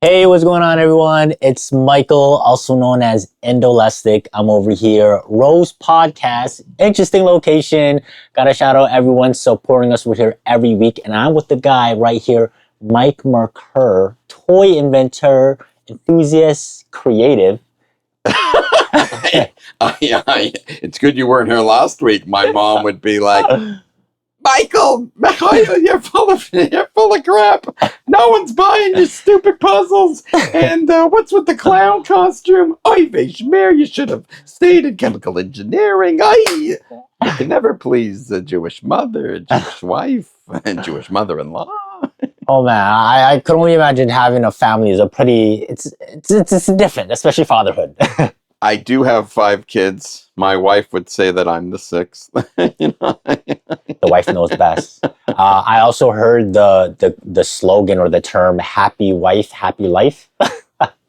Hey, what's going on, everyone? It's Michael, also known as Indoléstic. I'm over here, Rhoze Podcast, interesting location. Gotta shout out everyone supporting us. We're here every week, and I'm with the guy right here, Mike Merkur, toy inventor, enthusiast, creative. It's good you weren't here last week. My mom would be like, Michael, you're full of crap. No one's buying your stupid puzzles. And what's with the clown costume? Oy vey schmear, you should have stayed in chemical engineering. I can never please a Jewish mother, a Jewish wife, and Jewish mother-in-law. Oh man, I could only imagine having a family is a pretty. It's different, especially fatherhood. I do have 5 kids. My wife would say that I'm the 6th. The wife knows best. I also heard the slogan or the term "happy wife, happy life."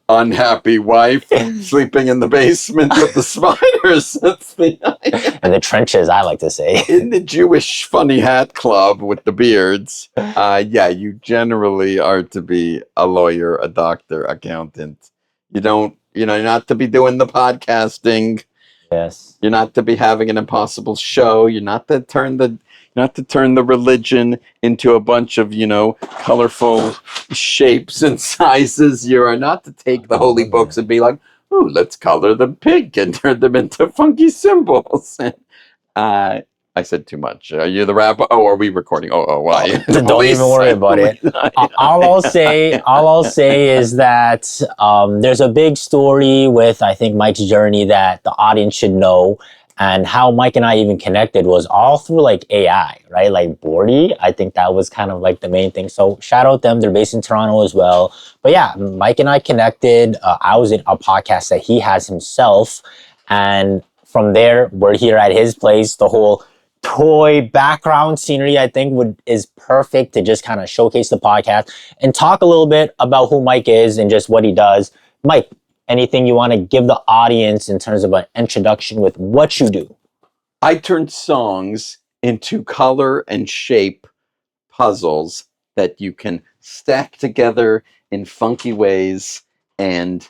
Unhappy wife sleeping in the basement with the spiders. In the trenches, I like to say. In the Jewish funny hat club with the beards. You generally are to be a lawyer, a doctor, accountant. You're not to be doing the podcasting. Yes. You're not to be having an impossible show. You're not to turn the religion into a bunch of, colorful shapes and sizes. You are not to take the holy books and be like, ooh, let's color them pink and turn them into funky symbols. I said too much. Are you the rabbi? Oh, are we recording? Why? Don't even worry about it. All I'll say is that there's a big story with, I think, Mike's journey that the audience should know, and how Mike and I even connected was all through like AI, right? Like Bordy. I think that was kind of like the main thing. So shout out them. They're based in Toronto as well. But yeah, Mike and I connected. I was in a podcast that he has himself, and from there, we're here at his place. The whole toy background scenery, I think, is perfect to just kind of showcase the podcast and talk a little bit about who Mike is and just what he does. Mike, anything you want to give the audience in terms of an introduction with what you do? I turn songs into color and shape puzzles that you can stack together in funky ways, and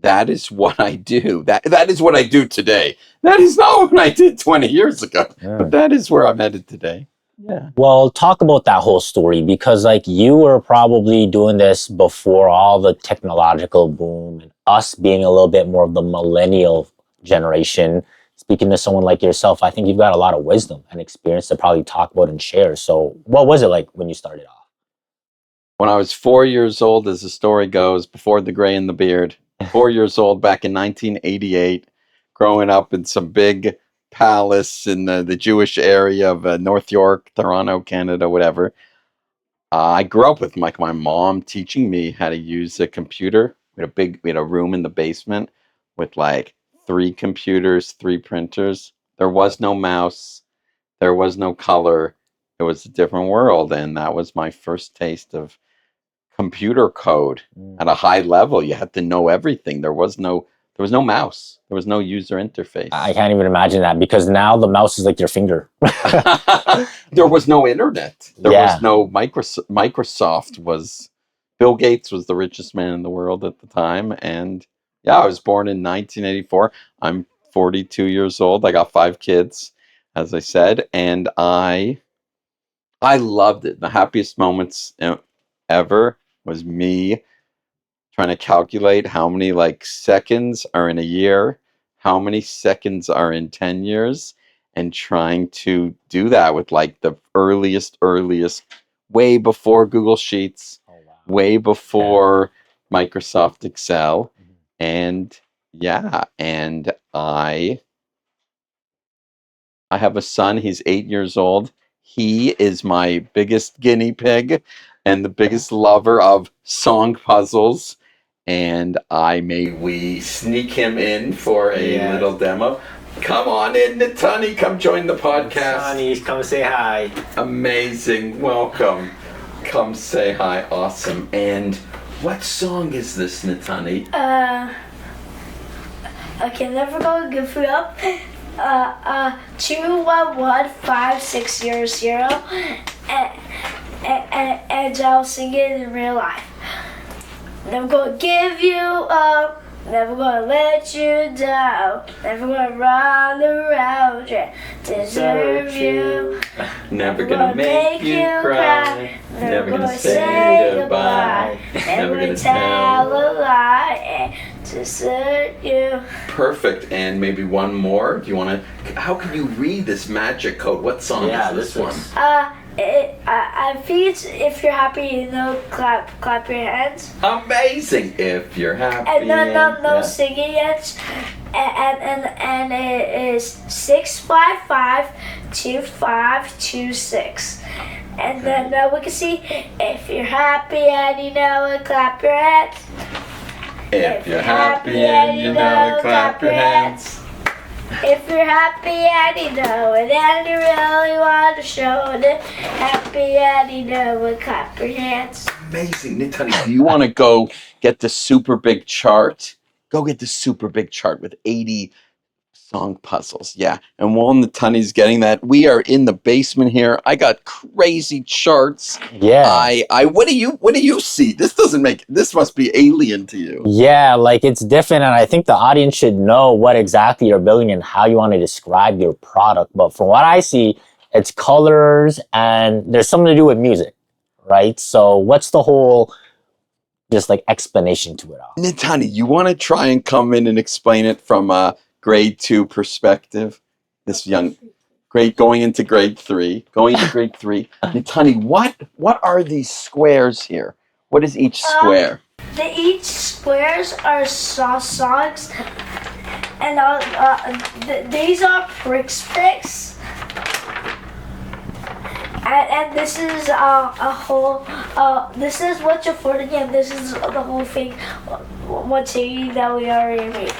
that is what I do. That is what I do today. That is not what I did 20 years ago, but that is where I'm headed today. Yeah. Well, talk about that whole story, because like you were probably doing this before all the technological boom and us being a little bit more of the millennial generation. Speaking to someone like yourself, I think you've got a lot of wisdom and experience to probably talk about and share. So what was it like when you started off? When I was 4 years old, as the story goes, before the gray and the beard, 4 years old back in 1988, growing up in some big palace in the Jewish area of North York, Toronto, Canada, whatever. I grew up with my mom teaching me how to use a computer. We had a room in the basement with like 3 computers, 3 printers. There was no mouse. There was no color. It was a different world, and that was my first taste of computer code at a high level. You had to know everything. There was no mouse. There was no user interface. I can't even imagine that, because now the mouse is like your finger. There was no internet. There was no Microsoft. Bill Gates was the richest man in the world at the time. And I was born in 1984. I'm 42 years old. I got 5 kids, as I said, and I loved it. The happiest moments ever was me trying to calculate how many seconds are in a year, how many seconds are in 10 years, and trying to do that with the earliest, way before Google Sheets, way before Microsoft Excel. And I have a son. He's 8 years old. He is my biggest guinea pig and the biggest lover of song puzzles. And we sneak him in for a little demo. Come on in, Natani. Come join the podcast. Natani, come say hi. Amazing. Welcome. Come say hi. Awesome. And what song is this, Natani? I can never go good food up. 211560, and I'll sing it in real life. Never gonna give you up. Never gonna let you down. Never gonna run around you. Deserve you. Never gonna make you cry. Never gonna say goodbye. Never gonna tell a lie. Desert you. Perfect. And maybe one more. Do you want to? How can you read this magic code? What song is this one? I think if you're happy, you know, clap your hands. Amazing. If you're happy. And no singing yet. And it is 655-2526. And then we can see if you're happy and you know it, clap your hands. If you're happy and you know it, clap your hands. If you're happy and you know it, and you really want to show it, happy and you know it, clap your hands. Amazing. Nitani, do you want to go get the super big chart? Go get the super big chart with 80 song puzzles. Yeah. And while Nitani's getting that, we are in the basement here. I got crazy charts. Yeah. What do you see? This must be alien to you. Yeah, like it's different, and I think the audience should know what exactly you're building and how you want to describe your product. But from what I see, it's colors and there's something to do with music, right? So what's the whole just like explanation to it all? Nitani, you want to try and come in and explain it from a grade 2 perspective? This young going into grade 3. Nitani, what are these squares here? What is each square? Each squares are songs, and these are sticks. And this is a whole. This is what you're for again. This is the whole thing. One CD that we already made.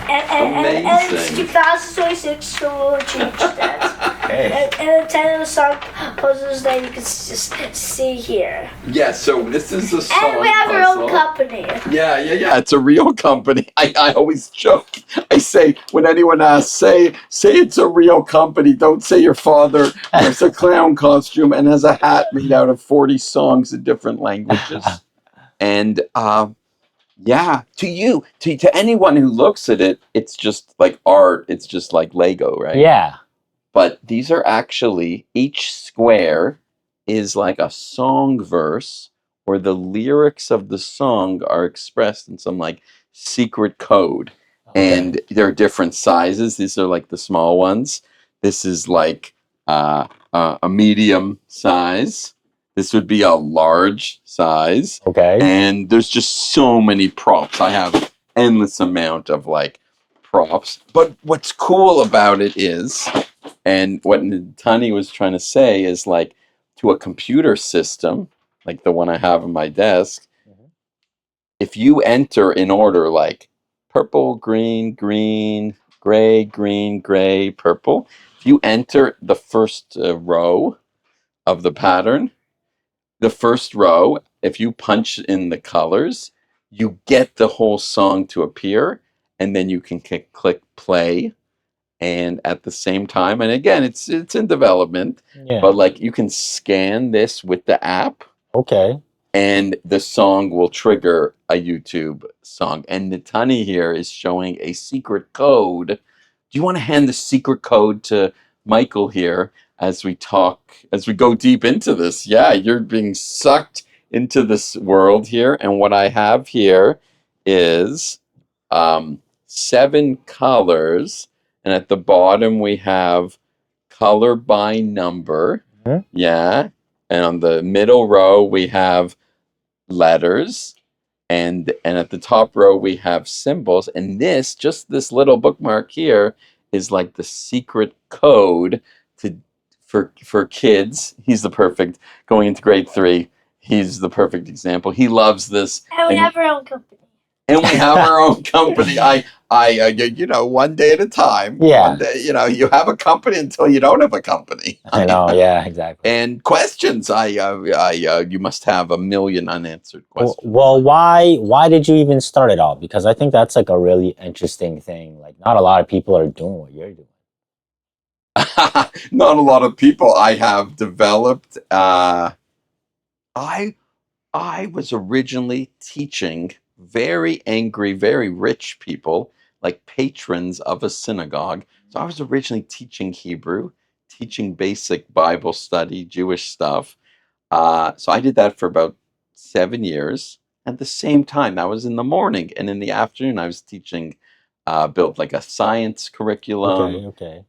And it's 2026, so we'll change that. Okay. And the 10 of the song puzzles that you can just see here. Yeah, so this is a song And we have our puzzle. own company. Yeah. It's a real company. I always joke. I say, when anyone asks, say it's a real company. Don't say your father wears a clown costume and has a hat made out of 40 songs in different languages. And yeah, to anyone who looks at it, it's just like art. It's just like Lego, right? Yeah. But these are actually, each square is like a song verse, or the lyrics of the song are expressed in some like secret code. Okay. And there are different sizes. These are like the small ones. This is like a medium size. This would be a large size. Okay. And there's just so many props. I have endless amount of like props. But what's cool about it is, and what Tani was trying to say is, like, to a computer system, like the one I have on my desk, if you enter in order like purple, green, green, gray, green, gray, purple, if you enter the first row of the pattern, the first row, if you punch in the colors, you get the whole song to appear, and then you can click play. And at the same time, and again, it's in development, but like you can scan this with the app. Okay. And the song will trigger a YouTube song. And Nitani here is showing a secret code. Do you want to hand the secret code to Michael here as we go deep into this? Yeah, you're being sucked into this world here. And what I have here is 7 colors. And at the bottom, we have color by number. Mm-hmm. Yeah. And on the middle row, we have letters. And at the top row, we have symbols. And this little bookmark here is like the secret code for kids. He's the perfect, going into grade 3, he's the perfect example. He loves this. And we have our own company. And we have our own company. One day at a time. Yeah. One day, you have a company until you don't have a company. I know. Yeah, exactly. And questions. You must have a million unanswered questions. Well, why did you even start it all? Because I think that's like a really interesting thing. Like, not a lot of people are doing what you're doing. Not a lot of people. I have developed. I was originally teaching very angry, very rich people, like patrons of a synagogue. So I was originally teaching Hebrew, teaching basic Bible study, Jewish stuff. So I did that for about 7 years. At the same time, that was in the morning, and in the afternoon, I was teaching, built like a science curriculum. Okay.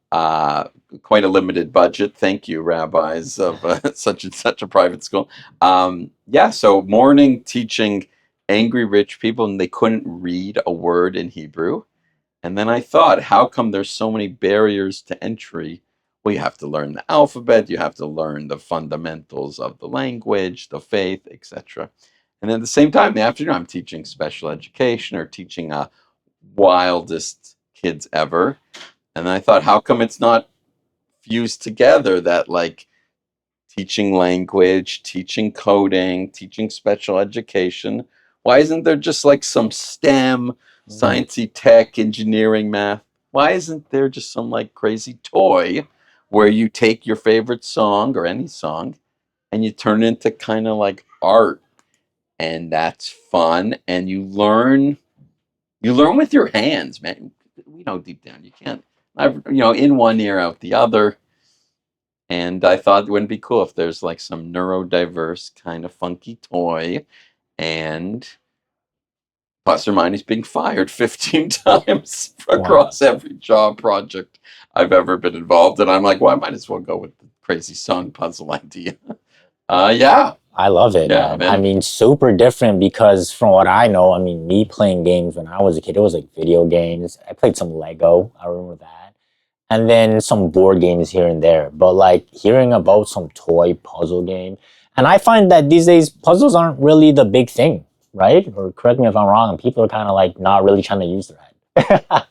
Quite a limited budget. Thank you, rabbis of such and such a private school. Yeah, so morning teaching angry rich people, and they couldn't read a word in Hebrew. And then I thought, how come there's so many barriers to entry? Well, you have to learn the alphabet, you have to learn the fundamentals of the language, the faith, etc. And then at the same time, in the afternoon, I'm teaching special education or teaching wildest kids ever. And I thought, how come it's not fused together, that like teaching language, teaching coding, teaching special education? Why isn't there just like some STEM, sciencey, tech, engineering, math? Why isn't there just some like crazy toy where you take your favorite song or any song and you turn it into kind of like art, and that's fun, and you learn with your hands, man. We know deep down you can't, in one ear out the other. And I thought it wouldn't be cool if there's like some neurodiverse kind of funky toy, and plus or minus being fired 15 times across every job project I've ever been involved in. I'm like, well, I might as well go with the crazy song puzzle idea. Yeah. I love it, Yeah, man. I mean, super different because from what I know, I mean, me playing games when I was a kid, it was like video games. I played some Lego. I remember that. And then some board games here and there. But like hearing about some toy puzzle game. And I find that these days puzzles aren't really the big thing, right? Or correct me if I'm wrong. People are kind of like not really trying to use their head.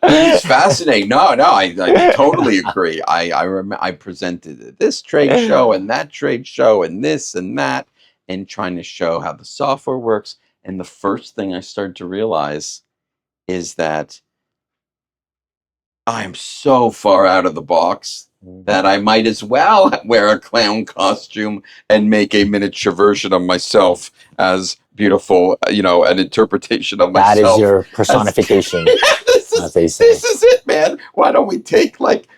It's fascinating. No, I totally agree. I presented at this trade show and that trade show and this and that, and trying to show how the software works. And the first thing I started to realize is that I'm so far out of the box that I might as well wear a clown costume and make a miniature version of myself as beautiful, an interpretation of myself. That is your personification, as they say. This is it, man. Why don't we take like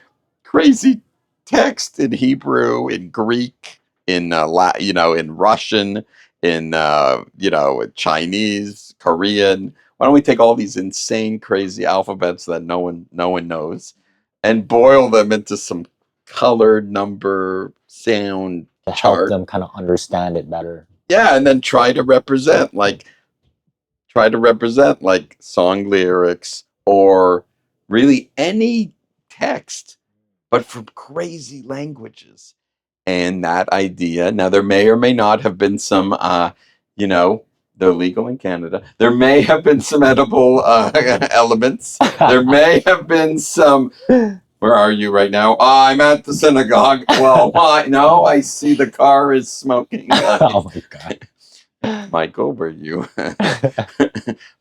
crazy text in Hebrew, in Greek, in in Russian, in Chinese, Korean? Why don't we take all these insane, crazy alphabets that no one knows, and boil them into some colored number sound to chart, help them kind of understand it better. Yeah, and then try to represent like song lyrics or really any text, but from crazy languages. And that idea, now there may or may not have been some, they're legal in Canada. There may have been some edible elements. There may have been some. Where are you right now? I'm at the synagogue. Well, why? No, I see the car is smoking. Oh my God. Michael, were you?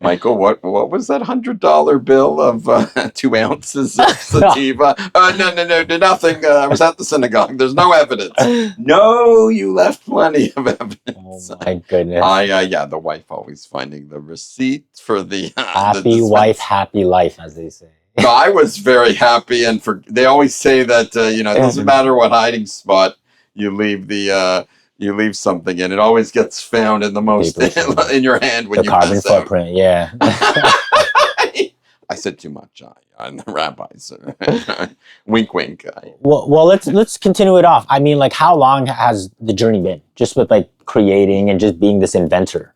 Michael, what was that $100 bill of 2 ounces of sativa? No, nothing. I was at the synagogue. There's no evidence. No, you left plenty of evidence. Oh my goodness. Yeah, the wife always finding the receipt for the happy wife, happy life, as they say. No, I was very happy, and they always say that it doesn't matter what hiding spot you leave you leave something in. It always gets found in the most in your hand when you carbon footprint. Out. Yeah. I said too much on the rabbis. Wink, wink. Well, let's continue it off. I mean, like, how long has the journey been? Just with like creating and just being this inventor.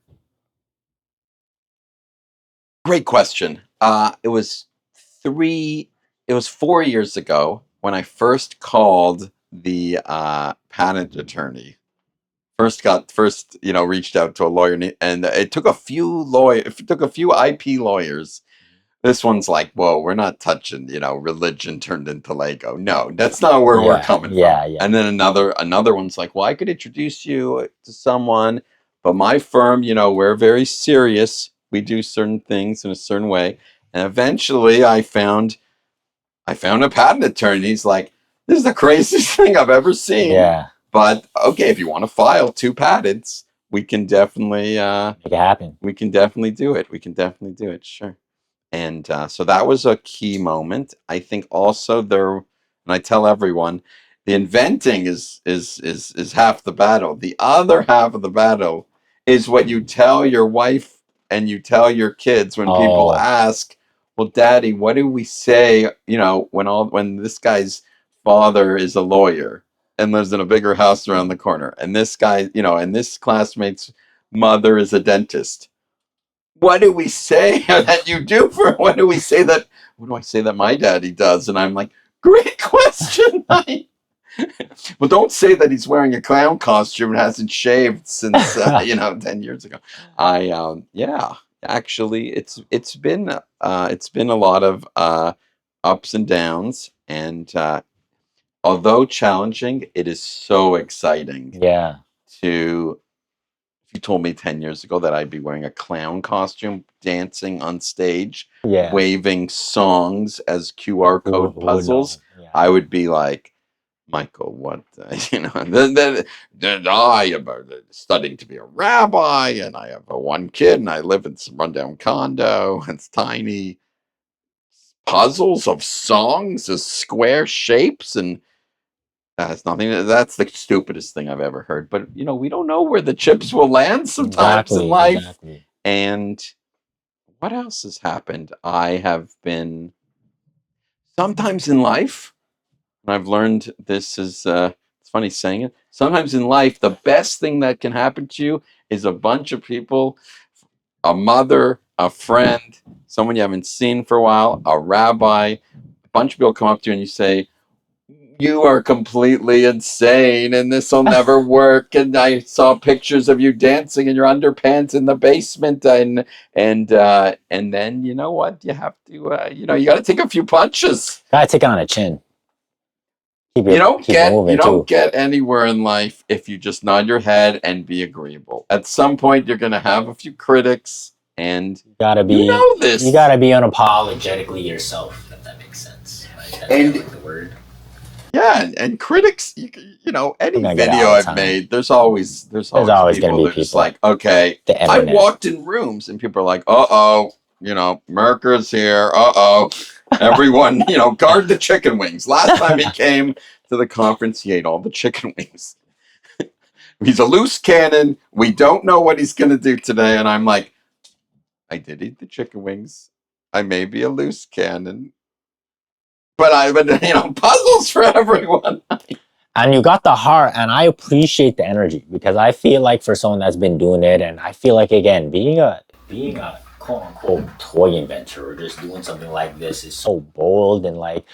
Great question. It was 4 years ago when I first called the patent attorney. First reached out to a lawyer, and it took a few IP lawyers. This one's like, whoa, we're not touching, religion turned into Lego. No, that's not where we're coming from. Yeah. And then another one's like, well, I could introduce you to someone, but my firm, we're very serious. We do certain things in a certain way. And eventually I found a patent attorney. He's like, this is the craziest thing I've ever seen. Yeah. But okay, if you want to file 2 patents, we can definitely make it happen. We can definitely do it. We can definitely do it. Sure. And so that was a key moment. I think also there, and I tell everyone, the inventing is half the battle. The other half of the battle is what you tell your wife and you tell your kids when people ask, "Well, Daddy, what do we say?" You know, when this guy's father is a lawyer and lives in a bigger house around the corner, and this guy, you know, and this classmate's mother is a dentist. What do we say that you do for? What do we say that? What do I say that my daddy does? And I'm like, great question. Well, don't say that he's wearing a clown costume and hasn't shaved since 10 years ago. Yeah, actually, it's been a lot of ups and downs, and although challenging, it is so exciting. Yeah. If you told me 10 years ago that I'd be wearing a clown costume, dancing on stage, waving songs as QR code puzzles, I would be like, Michael, what, then I am studying to be a rabbi, and I have one kid, and I live in some rundown condo. It's tiny puzzles of songs as square shapes, and that's nothing. That's the stupidest thing I've ever heard. But we don't know where the chips will land sometimes in life. Exactly. And what else has happened? I have been sometimes in life, and I've learned this is it's funny saying it. Sometimes in life, the best thing that can happen to you is a bunch of people, a mother, a friend, someone you haven't seen for a while, a rabbi, a bunch of people come up to you and you say, "You are completely insane and this will never work. And I saw pictures of you dancing in your underpants in the basement." And then you know what? You have to you got to take a few punches. Gotta take it on a chin. You don't get anywhere in life if you just nod your head and be agreeable. At some point you're gonna have a few critics, and you gotta be unapologetically yourself, if that makes sense. Right? That's and like the word. Yeah, and critics, any video I've made, there's always people that are just like, okay, I walked in rooms and people are like, uh-oh, Merkur's here, uh-oh. Everyone, guard the chicken wings. Last time he came to the conference, he ate all the chicken wings. He's a loose cannon. We don't know what he's going to do today. And I'm like, I did eat the chicken wings. I may be a loose cannon. But puzzles for everyone. And you got the heart, and I appreciate the energy, because I feel like for someone that's been doing it, and I feel like, again, being a quote unquote toy inventor or just doing something like this is so bold, and like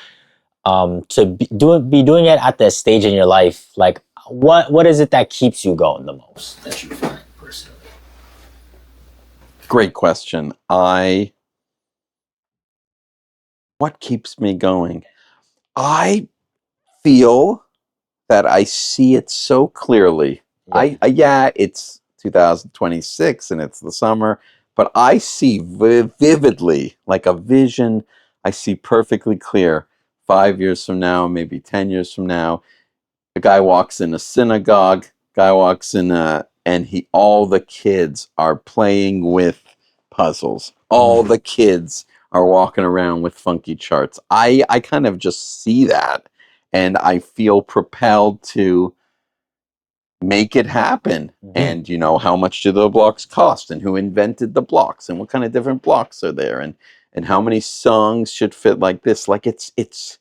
to be doing it at this stage in your life, like what is it that keeps you going the most, that you find personally? Great question. What keeps me going? I feel that I see it so clearly. Yeah. It's 2026 and it's the summer, but I see vividly, like a vision. I see perfectly clear 5 years from now, maybe 10 years from now. A guy walks in a synagogue, and all the kids are playing with puzzles. All the kids are walking around with funky charts. I kind of just see that, and I feel propelled to make it happen. And how much do the blocks cost, and who invented the blocks, and what kind of different blocks are there, and how many songs should fit like this. Like it's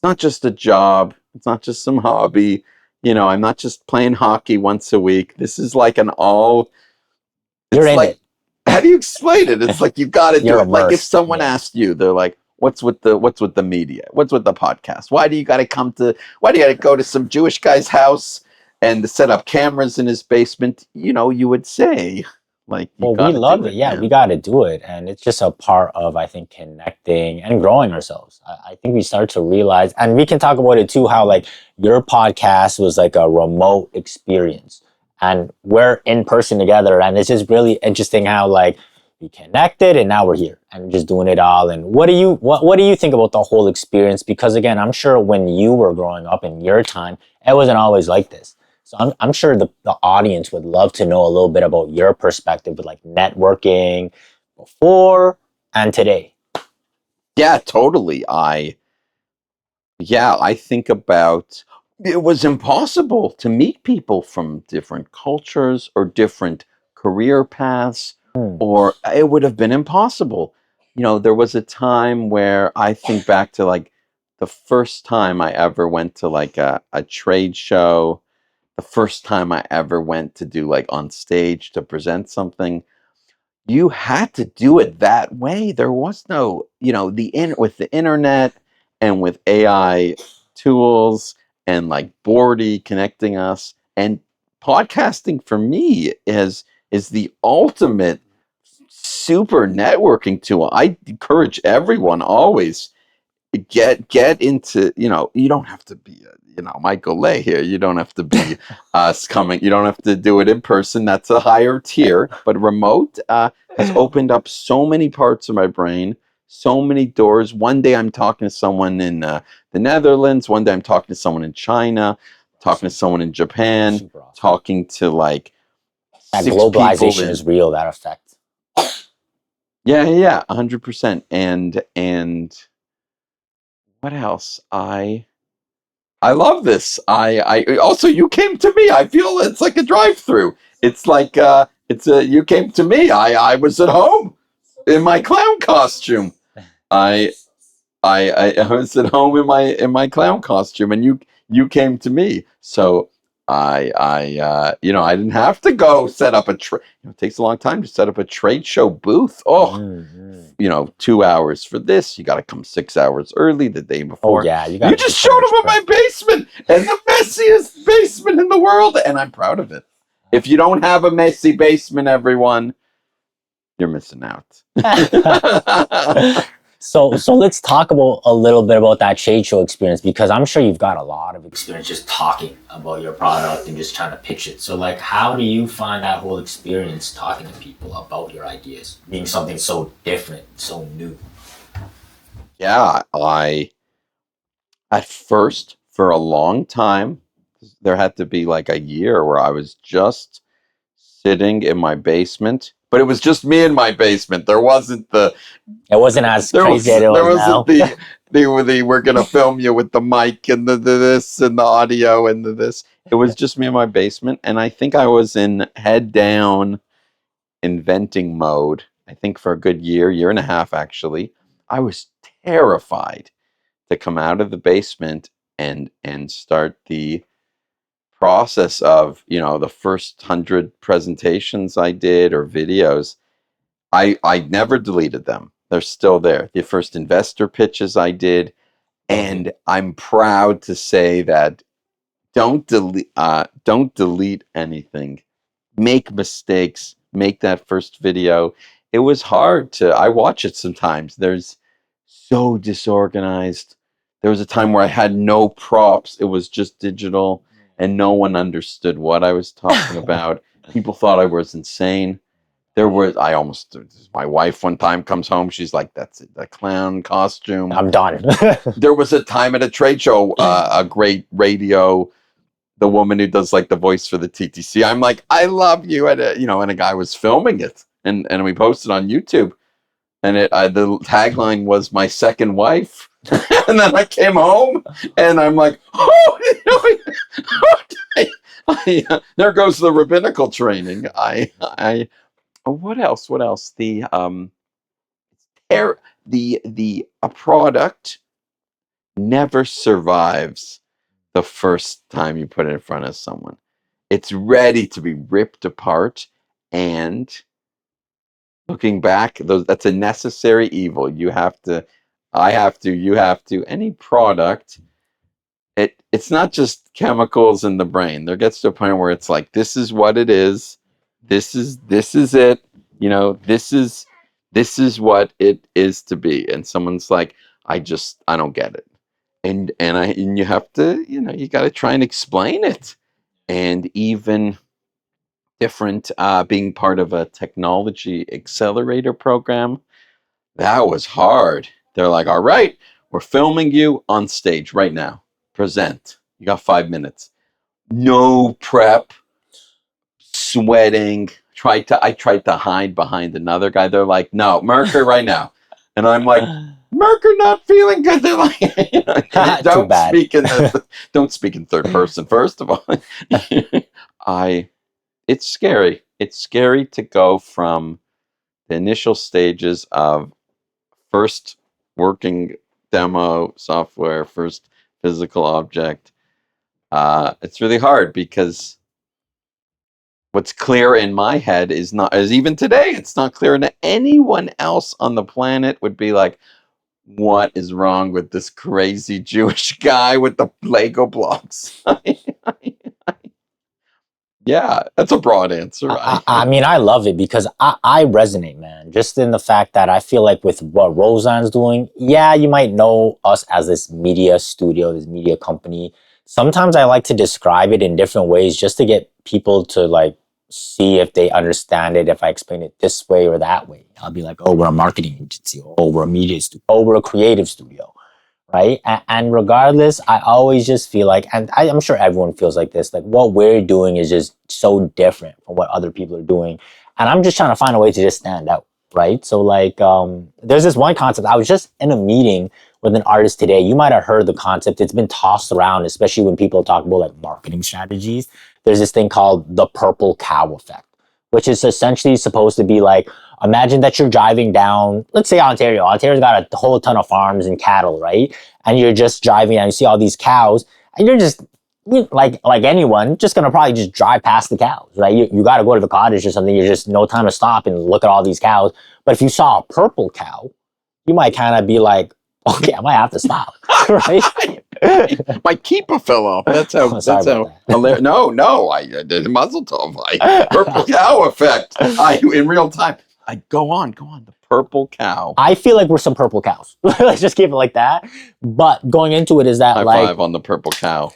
not just a job. It's not just some hobby. I'm not just playing hockey once a week. This is like an all. You're in it. How do you explain it? It's like you've got to do it. Like if someone asked you, they're like, "What's with the media? What's with the podcast? Why do you got to go to some Jewish guy's house and set up cameras in his basement?" You would say, like, well, we love it. Yeah, we got to do it. And it's just a part of, I think, connecting and growing ourselves. I think we start to realize, and we can talk about it too, how like your podcast was like a remote experience, and we're in person together. And it's just really interesting how like we connected and now we're here and just doing it all. And what do you think about the whole experience? Because again, I'm sure when you were growing up in your time, it wasn't always like this. So I'm sure the audience would love to know a little bit about your perspective with like networking before and today. Yeah, totally. I think about it was impossible to meet people from different cultures or different career paths, or it would have been impossible. There was a time where I think back to like the first time I ever went to like a trade show, the first time I ever went to do like on stage to present something. You had to do it that way. There was no, with the internet and with AI tools and like Bordy connecting us, and podcasting for me is the ultimate super networking tool. I encourage everyone always get into, you don't have to be Michael Lay here. You don't have to be us coming. You don't have to do it in person. That's a higher tier. But remote has opened up so many parts of my brain, so many doors. One day I'm talking to someone in the Netherlands. One day I'm talking to someone in China, talking to someone in Japan, talking to like that 6 globalization people is real, that effect. Yeah, 100%. And what else? I love this. I also, you came to me. I feel it's like a drive-through. It's like you came to me. I was at home in my clown costume. I I was at home in my clown costume, and you came to me. So I didn't have to go set up it takes a long time to set up a trade show booth. Oh, 2 hours for this. You got to come 6 hours early the day before. Oh yeah, you just showed up in my basement, and the messiest basement in the world, and I'm proud of it. If you don't have a messy basement, everyone, you're missing out. So let's talk about a little bit about that trade show experience, because I'm sure you've got a lot of experience just talking about your product and just trying to pitch it. So like, how do you find that whole experience talking to people about your ideas, being something so different, so new? Yeah, at first, for a long time, there had to be like a year where I was just sitting in my basement, but it was just me in my basement. There wasn't It wasn't as crazy as it was now. the we're gonna film you with the mic and the this and the audio and the this. It was just me in my basement, and I think I was in head down inventing mode. I think for a good year and a half actually. I was terrified to come out of the basement and start the process of, the first 100 presentations I did or videos. I never deleted them. They're still there. The first investor pitches I did, and I'm proud to say that don't delete anything. Make mistakes. Make that first video. It was hard I watch it sometimes. There's so disorganized. There was a time where I had no props. It was just digital, and no one understood what I was talking about. People thought I was insane. My wife one time comes home. She's like, "That's it, the clown costume. I'm done." There was a time at a trade show, a great radio, the woman who does like the voice for the TTC. I'm like, "I love you," and a guy was filming it, and we posted on YouTube, and the tagline was "My second wife," and then I came home, and I'm like, "Oh, there goes the rabbinical training." What else? What else? A product never survives the first time you put it in front of someone. It's ready to be ripped apart, and looking back, that's a necessary evil. I have to, you have to. Any product, it's not just chemicals in the brain. There gets to a point where it's like, this is what it is. This is it. This is what it is to be. And someone's like, I don't get it. And you have to, you got to try and explain it. And even different, being part of a technology accelerator program, that was hard. They're like, all right, we're filming you on stage right now. Present. You got 5 minutes. no prep, sweating. I tried to hide behind another guy. They're like, no, Merkur right now. And I'm like, Merkur not feeling good. They're like, don't speak in third person, first of all. It's scary. It's scary to go from the initial stages of first working demo software, first physical object. It's really hard because what's clear in my head is even today, it's not clear to anyone else on the planet. Would be like, what is wrong with this crazy Jewish guy with the Lego blocks? Yeah, that's a broad answer. I mean, I love it because I resonate, man. Just in the fact that I feel like with what Roseanne's doing, yeah, you might know us as this media studio, this media company. Sometimes I like to describe it in different ways just to get people to like see if they understand it. If I explain it this way or that way, I'll be like, oh, we're a marketing agency. Oh, we're a media studio. Oh, we're a creative studio. Right. And regardless, I always just feel like, and I'm sure everyone feels like this, like what we're doing is just so different from what other people are doing. And I'm just trying to find a way to just stand out. Right. So like, there's this one concept. I was just in a meeting with an artist today. You might have heard the concept. It's been tossed around, especially when people talk about like marketing strategies. There's this thing called the purple cow effect, which is essentially supposed to be like, imagine that you're driving down, let's say Ontario. Ontario's got a whole ton of farms and cattle, right? And you're just driving and you see all these cows, and you're just like anyone, just gonna probably just drive past the cows, right? You got to go to the cottage or something. You're just no time to stop and look at all these cows. But if you saw a purple cow, you might kind of be like, okay, I might have to stop, right? My keeper fell off. That's how. Oh, that's how. Hilarious. No, I did muzzle tov. Purple cow effect. In real time. Go on. The purple cow. I feel like we're some purple cows. Let's just keep it like that. But going into it is that High five on the purple cow.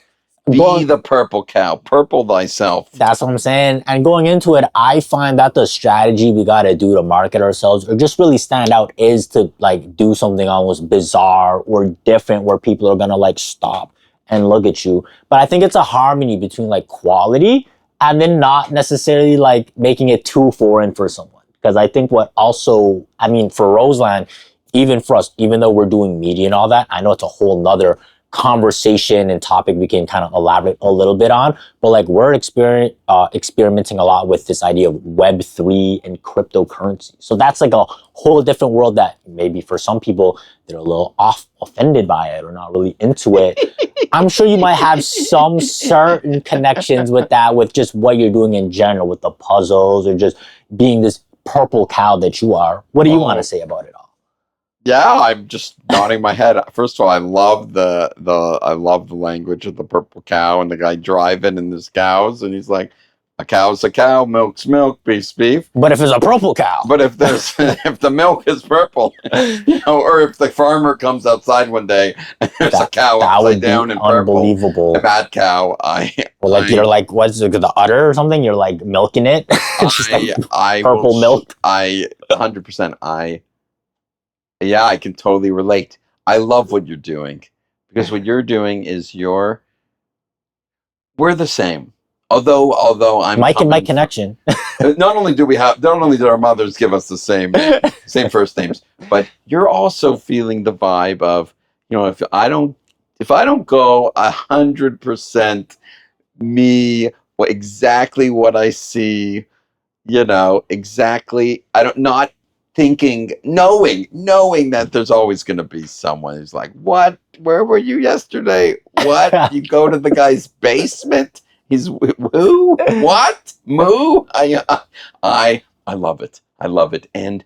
Be the purple cow. Purple thyself. That's what I'm saying. And going into it, I find that the strategy we got to do to market ourselves or just really stand out is to like do something almost bizarre or different where people are going to like stop and look at you. But I think it's a harmony between like quality and then not necessarily like making it too foreign for someone. Because I think what also, I mean, for Roseland, even for us, even though we're doing media and all that, I know it's a whole nother conversation and topic we can kind of elaborate a little bit on, but like we're experimenting a lot with this idea of Web3 and cryptocurrency. So that's like a whole different world that maybe for some people they're a little offended by it or not really into it. I'm sure you might have some certain connections with that, with just what you're doing in general, with the puzzles or just being this purple cow that you are. What do you want to say about it all? Yeah, I'm just nodding my head. First of all, I love I love the language of the purple cow and the guy driving and there's cows and he's like, a cow's a cow, milk's milk, beef's beef. But if it's a purple cow. But if if the milk is purple, or if the farmer comes outside one day and there's a cow upside down and unbelievable. Purple, a bad cow, you're like, what's the udder or something? You're like milking it. Purple milk. 100%. Yeah, I can totally relate. I love what you're doing because what you're doing is we're the same. Although I'm Mike and Mike connection. Not only did our mothers give us the same first names, but you're also feeling the vibe of, if I don't go 100% me, exactly what I see, exactly. Not thinking, knowing that there's always going to be someone who's like, what? Where were you yesterday? What? You go to the guy's basement? He's who? What? Moo? I love it. I love it. And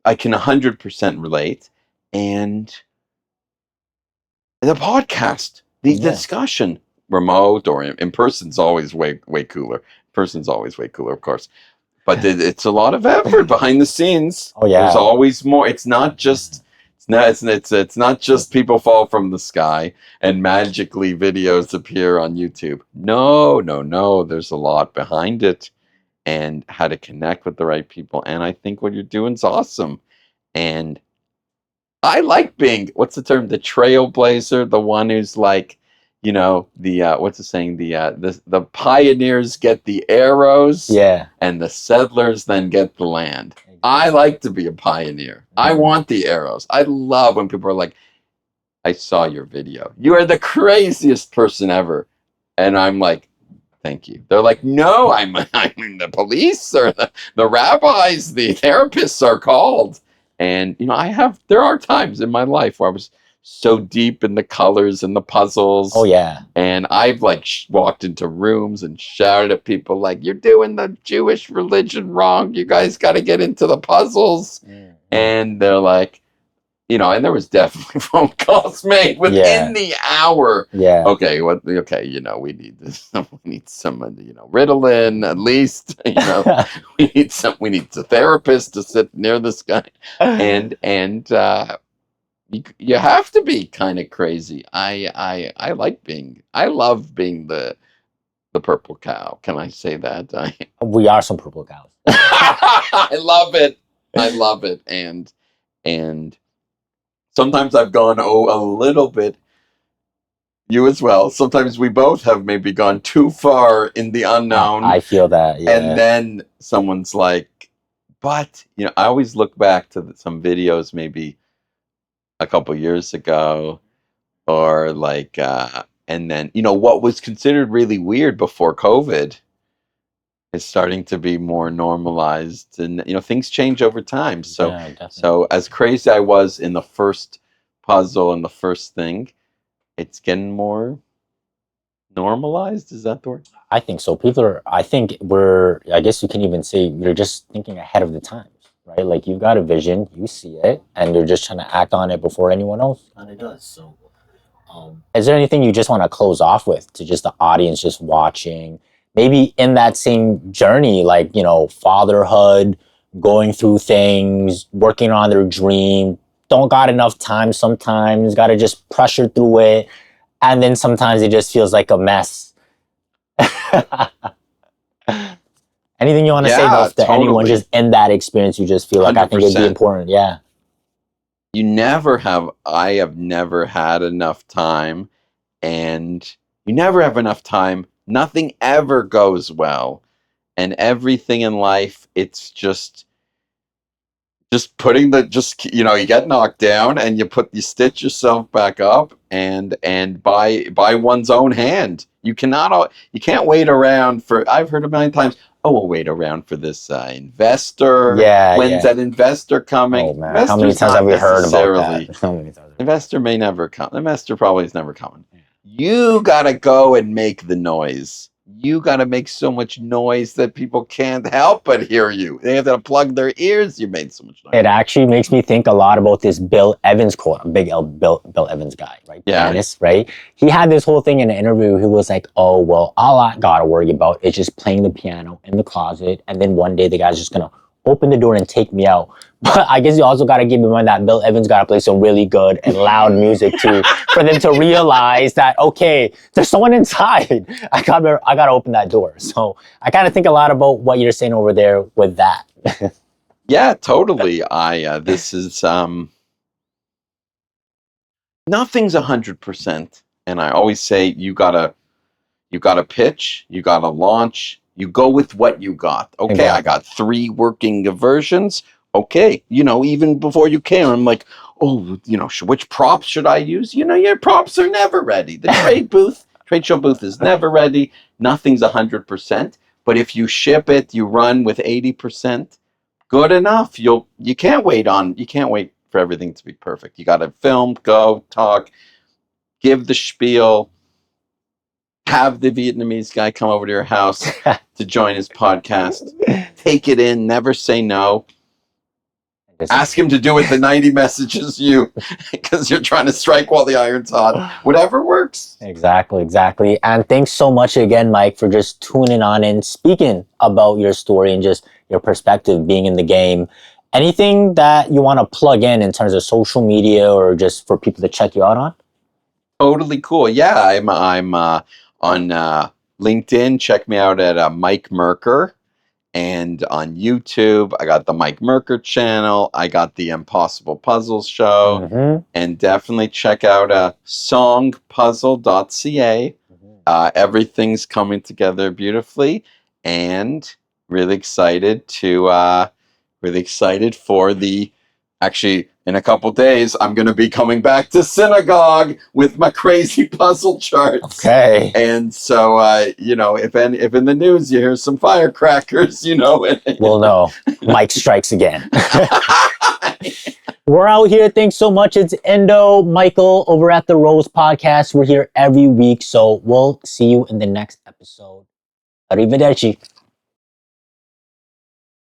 I can 100% relate. And the podcast, the discussion, remote or in person's always way cooler. Person's always way cooler, of course. But it's a lot of effort behind the scenes. Oh yeah. There's always more. It's not just it's not just people fall from the sky and magically videos appear on YouTube. No. There's a lot behind it and how to connect with the right people. And I think what you're doing is awesome. And I like being, what's the term? The trailblazer, the one who's like, you know, the what's the saying? The pioneers get the arrows, Yeah. and the settlers then get the land. I like to be a pioneer. I want the arrows. I love when people are like, I saw your video. You are the craziest person ever. And I'm like, thank you. They're like, no, I'm the police or the rabbis, the therapists are called. And, you know, there are times in my life where I was so deep in the colors and the puzzles. Oh, yeah. And I've like walked into rooms and shouted at people like, you're doing the Jewish religion wrong. You guys got to get into the puzzles. Mm-hmm. And they're like, you know, and there was definitely phone calls made within the hour. Yeah. Okay, okay, you know, we need this. We need some, you know, Ritalin at least. You know, we need a therapist to sit near this guy, and you have to be kind of crazy. I love being the purple cow. Can I say that? We are some purple cows. I love it. I love it, and. Sometimes I've gone, a little bit, you as well. Sometimes we both have maybe gone too far in the unknown. I feel that, yeah. And then someone's like, but, you know, I always look back to some videos maybe a couple years ago, or like, and then, you know, what was considered really weird before COVID is starting to be more normalized, and you know, things change over time. So so as crazy I was in the first puzzle and the first thing, it's getting more normalized. Is that the word? I think so. I guess you can even say you're just thinking ahead of the times, right? Like you've got a vision, you see it, and you're just trying to act on it before anyone else kind of does. So is there anything you just want to close off with to just the audience just watching? Maybe in that same journey, like, you know, fatherhood, going through things, working on their dream, don't got enough time sometimes, got to just pressure through it. And then sometimes it just feels like a mess. Anything you want to say to totally. Anyone just in that experience, you just feel like 100%. I think it'd be important. Yeah. I have never had enough time, and you never have enough time. Nothing ever goes well, and everything in life, it's just putting you know, you get knocked down and you stitch yourself back up, and by one's own hand. You can't wait around for, I've heard a million times, we'll wait around for this investor. Yeah. When's that investor coming? Oh, man. How many times have we heard about that? How many times? Investor may never come. Investor probably is never coming. You gotta go and make the noise. You gotta make so much noise that people can't help but hear you. They have to plug their ears. You made so much noise. It actually makes me think a lot about this Bill Evans quote. I'm a big Bill Evans guy, right? Yeah. Pianist, right? He had this whole thing in an interview. He was like, oh, well, all I gotta worry about is just playing the piano in the closet. And then one day the guy's just gonna open the door and take me out. But I guess you also got to keep in mind that Bill Evans got to play some really good and loud music too, for them to realize that, okay, there's someone inside. I got to open that door. So I kind of think a lot about what you're saying over there with that. Yeah, totally. This is, nothing's 100%. And I always say, you gotta pitch, you gotta launch, you go with what you got. Okay, exactly. I got 3 working versions. Okay, you know, even before you came, I'm like, oh, you know, which props should I use? You know, your props are never ready. The trade show booth is never ready. Nothing's 100%. But if you ship it, you run with 80%, good enough. You can't wait for everything to be perfect. You got to film, go, talk, give the spiel, have the Vietnamese guy come over to your house to join his podcast, take it in, never say no. Ask him to do it the night he messages you, because you're trying to strike while the iron's hot. Whatever works. Exactly. And thanks so much again, Mike, for just tuning on and speaking about your story and just your perspective being in the game. Anything that you want to plug in terms of social media or just for people to check you out on? Totally cool. Yeah, I'm on LinkedIn. Check me out at Mike Merkur. and on YouTube. I got the Mike Merkur channel. I got the Impossible Puzzles show. Mm-hmm. And definitely check out songpuzzle.ca. Everything's coming together beautifully, and really excited for the. Actually, in a couple days, I'm going to be coming back to synagogue with my crazy puzzle charts. Okay. And so, if in the news you hear some firecrackers, We'll know. Mike strikes again. We're out here. Thanks so much. It's Endo, Michael over at the Rhoze podcast. We're here every week, so we'll see you in the next episode. Arrivederci.